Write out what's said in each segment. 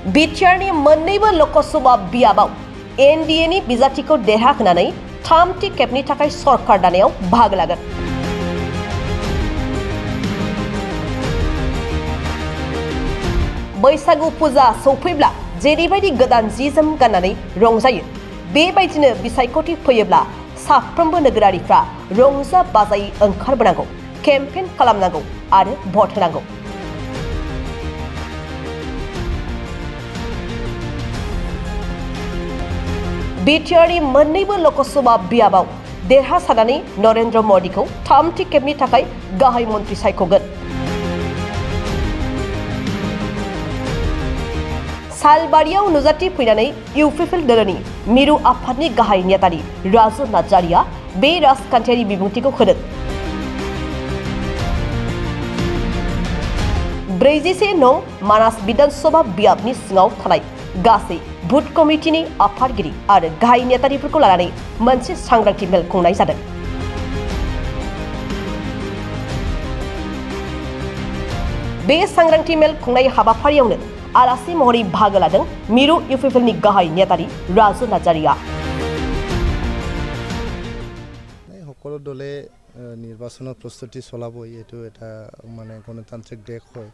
बिटिआरनि मोन्नैबो लकसभा बियाबाव एनडिएनि बिजाथिखौ देरहाहोनानै थामथि खेबनि थाखाय सरकार दानायाव बाहागो लागोन। बैसागु फुजा सौफैब्ला जेरैबायदि गोदान जि जोम गाननानै रंजायो, बेबायदिनो बिसायख'थि फैयोब्ला साफ्रोमबो नोगोरारिफ्रा रंजा बाजायै ओंखारबोनांगौ, केम्पेइन खालामनांगौ आरो भट होनांगौ। बिटिआरनि मोन्नैबो लकसभा बियाबाव देरहासारनानै नरेन्द्र मदिखौ थामथि खेबनि थाखाय गाहाय मन्त्रि सायख'गोन। सालबारियाव नुजाथि फैनानै इउपिपिएल दोलोनि मिरु आफादनि गाहाय नेतारि राजु नार्जारिया बे राजखान्थियारि बिबुंथिखौ होदों। 41 नं मानास विधानसभा बियाबनि सिङाव थानाय गासै बुथ कमिटिनि आफादगिरि आरो गाहाय नेतारिफोरखौ लानानै मोनसे सांग्रांथि मेल खुंनाय जादों। बे सांग्रांथि मेल खुंनाय हाबाफारियावनो आलासि महरै बाहागो लादों मिरु इउपिपिएलनि गाहाय नेतारि राजु नार्जारिया। সকলো দলে নিৰ্বাচনৰ প্ৰস্তুতি চলাব। এইটো এটা মানে গণতান্ত্ৰিক দেশ হয়,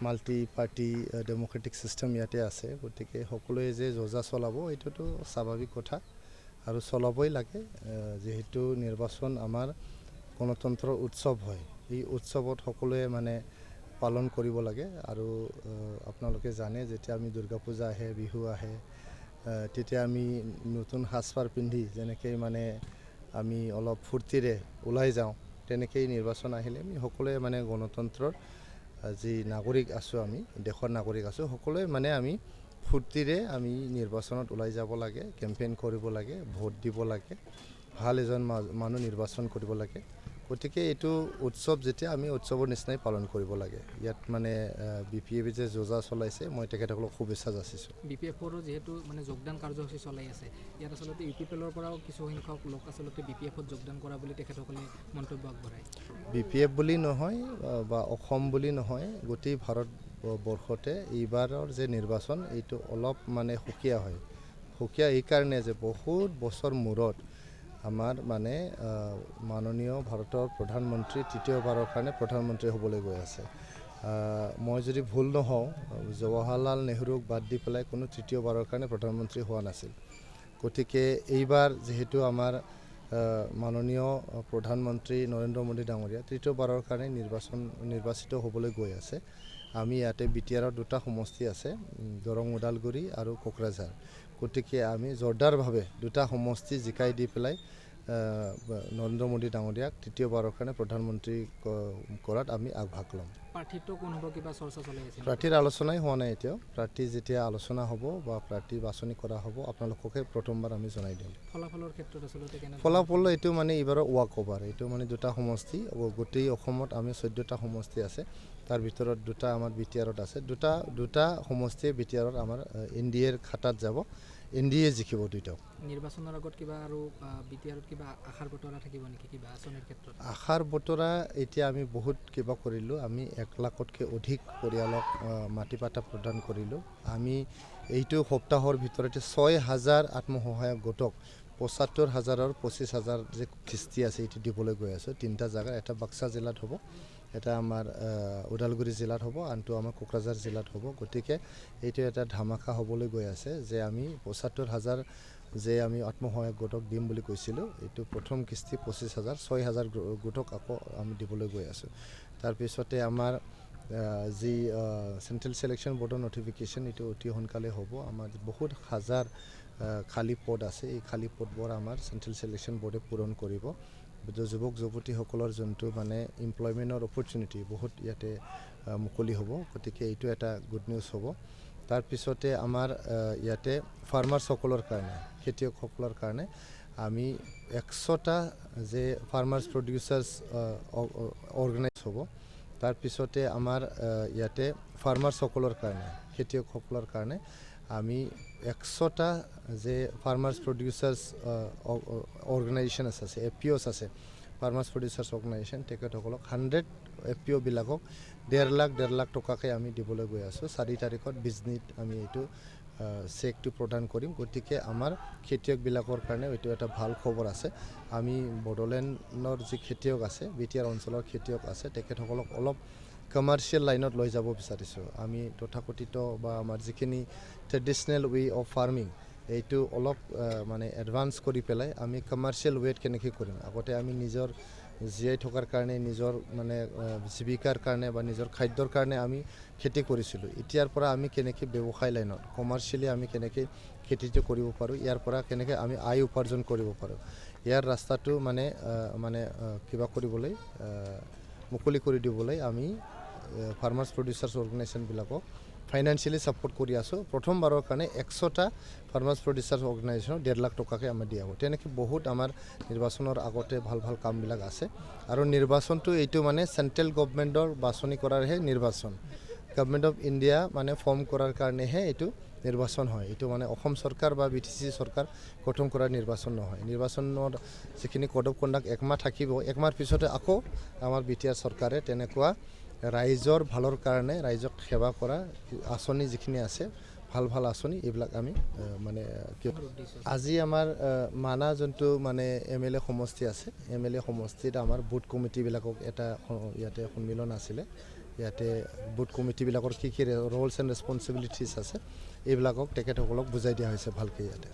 মাল্টি পাৰ্টি ডেম'ক্ৰেটিক ছিষ্টেম ইয়াতে আছে। গতিকে সকলোৱে যে যজা চলাব এইটোতো স্বাভাৱিক কথা আৰু চলাবই লাগে, যিহেতু নিৰ্বাচন আমাৰ গণতন্ত্ৰৰ উৎসৱ হয়। এই উৎসৱত সকলোৱে মানে পালন কৰিব লাগে। আৰু আপোনালোকে জানে, যেতিয়া আমি দুৰ্গা পূজা আহে, বিহু আহে, তেতিয়া আমি নতুন সাজপাৰ পিন্ধি যেনেকৈ মানে আমি অলপ ফূৰ্তিৰে ওলাই যাওঁ, তেনেকেই নিৰ্বাচন আহিলে আমি সকলোৱে মানে গণতন্ত্ৰৰ যি নাগৰিক আছোঁ, আমি দেশৰ নাগৰিক আছোঁ, সকলোৱে মানে আমি ফূৰ্তিৰে আমি নিৰ্বাচনত ওলাই যাব লাগে, কেম্পেইন কৰিব লাগে, ভোট দিব লাগে, ভাল এজন মানুহ নিৰ্বাচন কৰিব লাগে। গতিকে এইটো উৎসৱ যেতিয়া আমি উৎসৱৰ নিচিনাই পালন কৰিব লাগে। ইয়াত মানে বিপিএফে যে যোজা চলাইছে, মই তেখেতসকলক শুভেচ্ছা যাচিছোঁ। বিপিএফৰো যিহেতু মানে যোগদান কাৰ্যসূচী চলাই আছে, ইয়াত আচলতে ইউপিপিএলৰ পৰাও কিছু সংখ্যক লোক আচলতে বিপিএফত যোগদান কৰা বুলি তেখেতসকলে মন্তব্য আগবঢ়ায়। বিপিএফ বুলি নহয় বা অসম বুলি নহয়, গোটেই ভাৰতবৰ্ষতে এইবাৰৰ যে নিৰ্বাচন এইটো অলপ মানে সুকীয়া হয়। সুকীয়া এইকাৰণে যে বহুত বছৰ মূৰত আমাৰ মানে মাননীয় ভাৰতৰ প্ৰধানমন্ত্ৰী তৃতীয়বাৰৰ কাৰণে প্ৰধানমন্ত্ৰী হ'বলৈ গৈ আছে। মই যদি ভুল নহওঁ, জৱাহৰলাল নেহৰুক বাদ দি পেলাই কোনো তৃতীয়বাৰৰ কাৰণে প্ৰধানমন্ত্ৰী হোৱা নাছিল। গতিকে এইবাৰ যিহেতু আমাৰ মাননীয় প্ৰধানমন্ত্ৰী নৰেন্দ্ৰ মোদী ডাঙৰীয়া তৃতীয়বাৰৰ কাৰণে নিৰ্বাচিত হ'বলৈ গৈ আছে। আমি ইয়াতে বিটিআৰৰ দুটা সমষ্টি আছে, দৰং ওদালগুৰি আৰু কোকৰাঝাৰ। গতিকে আমি জোৰদাৰভাৱে দুটা সমষ্টি জিকাই দি পেলাই নৰেন্দ্ৰ মোদী ডাঙৰীয়াক তৃতীয়বাৰৰ কাৰণে প্ৰধানমন্ত্ৰী কৰাত আমি আগভাগ ল'ম। প্ৰাৰ্থীটো কোন হ'ব, কিবা চৰ্চা চলাই আছে? প্ৰাৰ্থীৰ আলোচনাই হোৱা নাই এতিয়াও। প্ৰাৰ্থী যেতিয়া আলোচনা হ'ব বা প্ৰাৰ্থী বাছনি কৰা হ'ব, আপোনালোককে প্ৰথমবাৰ আমি জনাই দিম। ফলাফলৰ ক্ষেত্ৰত আচলতে ফলাফল এইটো মানে এইবাৰৰ ৱাক অভাৰ। এইটো মানে দুটা সমষ্টি, গোটেই অসমত আমি 14টা সমষ্টি আছে, তাৰ ভিতৰত দুটা আমাৰ বিটিআৰত আছে। দুটা সমষ্টিয়ে বিটিআৰত আমাৰ এনডিএৰ খাতাত যাব, এনডিএ জিকিব দুইটাও। নিৰ্বাচনৰ আগত কিবা আৰু বিটিআৰত কিবা আশাৰ বতৰা থাকিব নেকি, কিবা আঁচনিৰ ক্ষেত্ৰত? আশাৰ বতৰা এতিয়া আমি বহুত কিবা কৰিলোঁ। আমি 1 লাখতকৈ অধিক পৰিয়ালক মাটি পাটা প্ৰদান কৰিলোঁ। আমি এইটো সপ্তাহৰ ভিতৰতে 6,000 আত্মসহায়ক গোটক 75,000ৰ 25,000 যে কিস্তি আছে এইটো দিবলৈ গৈ আছোঁ। 3টা জেগাত, এটা বাক্সা জিলাত হ'ব, এটা আমাৰ ওদালগুৰি জিলাত হ'ব, আনটো আমাৰ কোকৰাঝাৰ জিলাত হ'ব। গতিকে এইটো এটা ধামাকা হ'বলৈ গৈ আছে যে আমি 75,000 যে আমি আত্মসহায়ক গোটক দিম বুলি কৈছিলোঁ, এইটো প্ৰথম কিস্তি 25,000, 6,000 গোটক আকৌ আমি দিবলৈ গৈ আছোঁ। তাৰপিছতে আমাৰ যি চেণ্ট্ৰেল ছিলেকশ্যন বৰ্ডৰ নটিফিকেশ্যন, এইটো অতি সোনকালে হ'ব। আমাৰ বহুত হাজাৰ খালী পদ আছে, এই খালী পদবোৰ আমাৰ চেণ্ট্ৰেল ছিলেকশ্যন বৰ্ডে পূৰণ কৰিব। যুৱক যুৱতীসকলৰ যোনটো মানে এমপ্লয়মেণ্টৰ অপৰচুনিটি বহুত ইয়াতে মুকলি হ'ব। গতিকে এইটো এটা গুড নিউজ হ'ব। তাৰপিছতে আমাৰ ইয়াতে ফাৰ্মাৰ্ছসকলৰ কাৰণে, খেতিয়কসকলৰ কাৰণে আমি 100টা যে ফাৰ্মাৰ্ছ প্ৰডিউচাৰ্ছ অৰ্গেনাইজ হ'ব। তাৰপিছতে আমাৰ ইয়াতে ফাৰ্মাৰ্ছসকলৰ কাৰণে, খেতিয়কসকলৰ কাৰণে আমি 100টা যে ফাৰ্মাৰ্ছ প্ৰডিউচাৰ্ছ অৰ্গেনাইজেশ্যন আছে, এপিঅ'ছ আছে, ফাৰ্মাৰ্ছ প্ৰডিউচাৰ্ছ অৰ্গেনাইজেশ্যন তেখেতসকলক 100 FPO বিলাকক 1.5 লাখ টকাকৈ আমি দিবলৈ গৈ আছোঁ। 4 তাৰিখত বিজনীত আমি এইটো চেকটো প্ৰদান কৰিম। গতিকে আমাৰ খেতিয়কবিলাকৰ কাৰণে এইটো এটা ভাল খবৰ আছে। আমি বড়োলেণ্ডৰ যি খেতিয়ক আছে, BTR অঞ্চলৰ খেতিয়ক আছে, তেখেতসকলক অলপ কমাৰ্চিয়েল লাইনত লৈ যাব বিচাৰিছোঁ। আমি তথাকথিত বা আমাৰ যিখিনি ট্ৰেডিশ্যনেল ৱে অফ ফাৰ্মিং এইটো অলপ মানে এডভান্স কৰি পেলাই আমি কমাৰ্চিয়েল ৱেত কেনেকৈ কৰিম। আগতে আমি নিজৰ জীয়াই থকাৰ কাৰণে, নিজৰ মানে জীৱিকাৰ কাৰণে বা নিজৰ খাদ্যৰ কাৰণে আমি খেতি কৰিছিলোঁ। এতিয়াৰ পৰা আমি কেনেকৈ ব্যৱসায় লাইনত কমাৰ্চিয়েলি আমি কেনেকৈ খেতিটো কৰিব পাৰোঁ, ইয়াৰ পৰা কেনেকৈ আমি আয় উপাৰ্জন কৰিব পাৰোঁ, ইয়াৰ ৰাস্তাটো মানে কিবা কৰিবলৈ মুকলি কৰি দিবলৈ আমি ফাৰ্মাৰ্ছ প্ৰডিউচাৰ্ছ অৰ্গেনাইজেশ্যনবিলাকক ফাইনেন্সিয়েলি ছাপোৰ্ট কৰি আছোঁ। প্ৰথমবাৰৰ কাৰণে 100টা ফাৰ্মাৰ্ছ প্ৰডিউচাৰ্ছ অৰ্গেনাইজেশ্যনক 1.5 লাখ টকাকৈ আমাৰ দিয়া হ'ব। তেনেকৈ বহুত আমাৰ নিৰ্বাচনৰ আগতে ভাল ভাল কামবিলাক আছে। আৰু নিৰ্বাচনটো এইটো মানে চেণ্ট্ৰেল গভমেণ্টৰ বাছনি কৰাৰহে নিৰ্বাচন। গভমেণ্ট অফ ইণ্ডিয়া মানে ফৰ্ম কৰাৰ কাৰণেহে এইটো নিৰ্বাচন হয়। এইটো মানে অসম চৰকাৰ বা BTC চৰকাৰ গঠন কৰাৰ নিৰ্বাচন নহয়। নিৰ্বাচনৰ যিখিনি কোড অফ কণ্ডাক্ট 1 মাহ থাকিব, 1 মাহৰ পিছতে আকৌ আমাৰ BTR চৰকাৰে তেনেকুৱা ৰাইজৰ ভালৰ কাৰণে, ৰাইজক সেৱা কৰা আঁচনি যিখিনি আছে, ভাল ভাল আঁচনি, এইবিলাক আমি মানে আজি আমাৰ মানা যোনটো মানে MLA সমষ্টি আছে, MLA সমষ্টিত আমাৰ বুথ কমিটিবিলাকক এটা ইয়াতে সন্মিলন আছিলে। ইয়াতে বুথ কমিটিবিলাকৰ কি ৰলছ এণ্ড ৰেছপনচিবিলিটিছ আছে, এইবিলাকক তেখেতসকলক বুজাই দিয়া হৈছে ভালকৈ ইয়াতে।